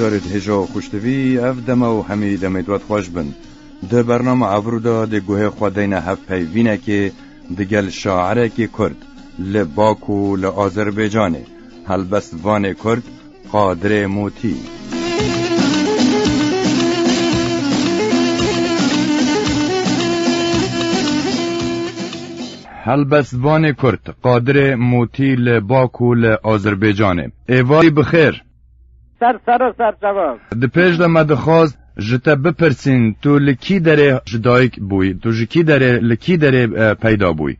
بجارت هجا و خوشتوی اف دمه و همی دمیدوات خوش بن. ده برنامه عبرودا ده گوه خودین هف پیوینه که دگل شاعره که کرد لباکو لآذربیجانه هلبستوان کرد قادر موتی. هلبستوان کرد قادر موتی لباکو لآذربیجانه. ایوای بخیر. سر جواب. ده پیش ده مدخواست جتا بپرسین تو لکی داره جدایک بوی، تو جکی داره لکی داره پیدا بوی؟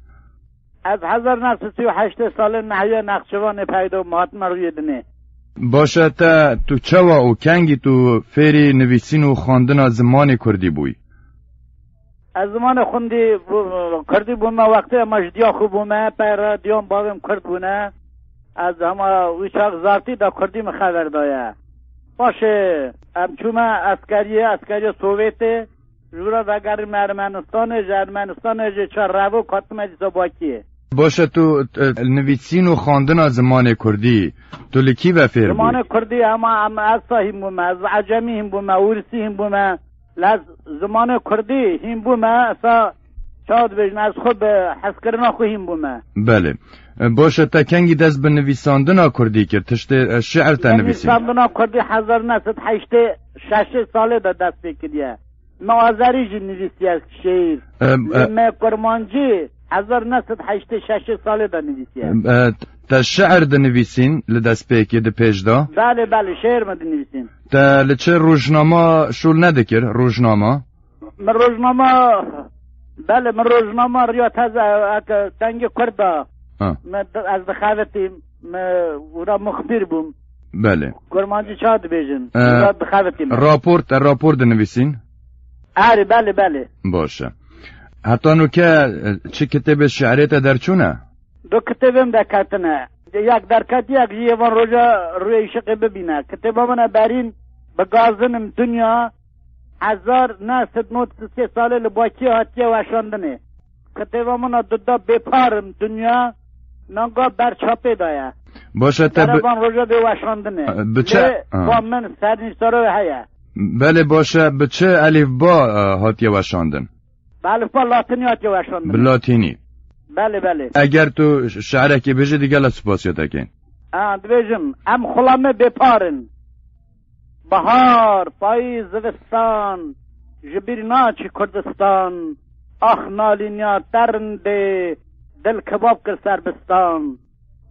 از 1938 سال نهیه نقشوان پیدا مهاتم روی دنه. باشه تا تو چوا و کنگی تو فیری نویسین و خواندن زمان کردی بوی؟ از زمان خوندی کردی بومه وقتی مجدیا خوب بومه پر دیام باویم کرد بونه از همه ویچاق زارتی دا کردی مخبر دایه. باشه امچومه اسکری سوویت جورا دگر ارمنستان چه رو کاتمه دیسا باکیه. باشه تو نویسین و خواندن زمان کردی تو لکی و فیر بوی؟ زمان کردی اما اصا هم بومه، از عجمی هم بومه، ورسی هم بومه، لز زمان کردی هم بومه اصا شاید بجن از خود حسکرنا خو هم بومه. بله باشه تا کنگی دست به نویساندن کردی کرد تشت شعر تا نویسین؟ نویساندن کردی 1986 ساله دا دست بکریه موازری جی نویسی از شعر لمه کرمانجی 1986 ساله دا نویسیه. تا شعر دا نویسین لدست پیکی دا پیش دا؟ بله شعر ما دا نویسین. تا لچه روزنامه شول ندکر روزنامه؟ من روزنامه ریاض از تنگ کرده از دخاوتی ورا مخبر بوم. بله کرمانجی چاد بیجن دخاوتی راپورت نویسین؟ بله باشه. حتی نو که چه کتاب شعریت در چونه؟ دو کتابم دکتنه یک درکت یک جیوان روژا روی شقه ببینه کتاب من برین بگازنم دنیا 1993 ساله لباکی هاتیه وشاندنه کتاب من دو بپارم دنیا نانگاه برچاپه دایه باشه دربان روژا به وشاندنه با من سرنیستاره هیه. بله باشه بچه الف با هاتیه وشاندن؟ بله با لاتینی هاتیه وشاندن. بلاتینی؟ بله. اگر تو شعره که بجه دیگه لسپاسیت اکین؟ دویجم ام خلامه بپارن بهار پاییز زوستان جبیرنا چی کردستان آخ نالینیا ترنده دل کباب کر سربستان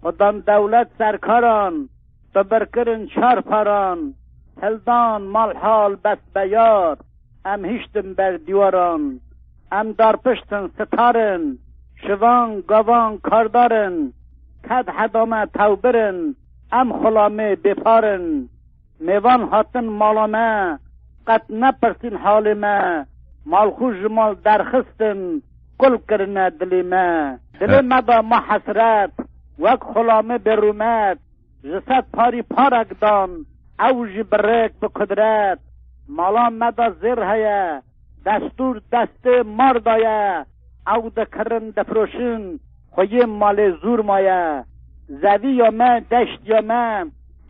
خدان دولت سرکاران تبرکرن چار پاران هلدان مال حال بس بیار ام هشتم بر دیواران ام دار پشتن ستارن شوان گاوان کاردارن کد حدامه توبرن ام خلامه بپارن میوان هاتن مالامه قد نپرسین حالمه مال خوش مال درخستن کل کرنه دلیمه دلیمه دا ما حسرت وک خلامه برومت جسد پاری پارکدان اوجی برک بقدرت مالام مدا زیر هیا دستور دست مردایا او دکرن دفروشن خوی مال زور مایا زوی یا ما دشت یا ما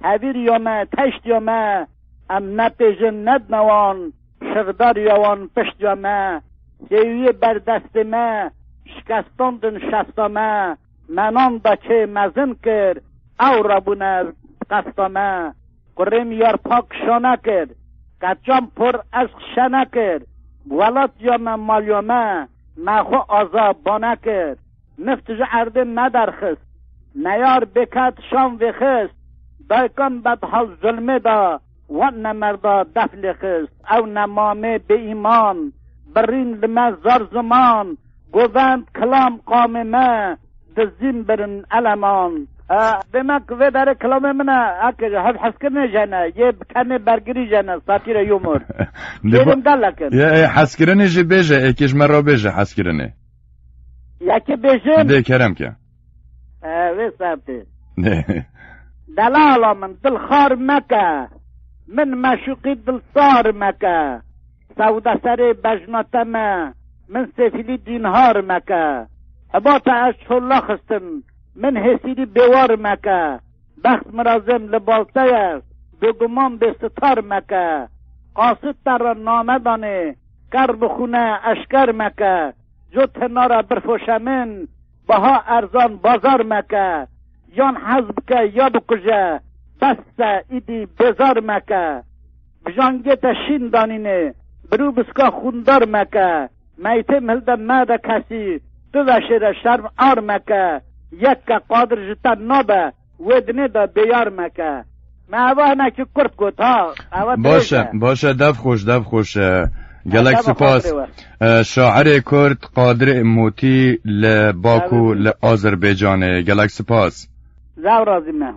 هویر یا ما تشت یا ما ام نپیجن ندنوان شغدار یوان پشت یا ما سیوی بر دست ما شکستاندن شستا ما منان دا چه مزن کر او ربونه قستا ما قرم یار پاک شانه کر کچام پر از شنه کر ولات یا ما مال یا ما خو آزاب بانه کر نفتج عرده ندرخست نیار بکت شام وخست دایکان بدحال ظلمه دا و نمردا دفل خست او نمامه به ایمان برین لما زار زمان گوند کلام قام ما دزیم برن علمان demek ve dere kelamemine hep haskırne jana ye kanne bergiri jana satire yumur dedim dallaken ya haskırne je beje ekiş mera beje haskırne ya ki beje de kerem ki ve sabti dalalamın dil khar meka min maşuqi dil sar meka savda sari bajnatama min sefili dinhar meka habata ashullah khastin من حسیدی بیوار مکه بخت مرازم لبالتایه بگمان بستار مکه قاصد تر نامه دانه کر بخونه اشکر مکه جو تنارا برفوشمن بها ارزان بازار مکه یان حزب که یا بکجه بس ایدی بزار مکه بجانگه تشین دانینه برو بسکا خوندار مکه میته ملده ماده کسی تو وشیر شرم آر مکه یک که قادر جتا نابه ودنه دا بیار مکه معوه نکی کرد گوت ها باشه دف خوش گلک سپاس شاعر کرد قادر موتی لباکو لآذربایجان گلک سپاس زاو رازی من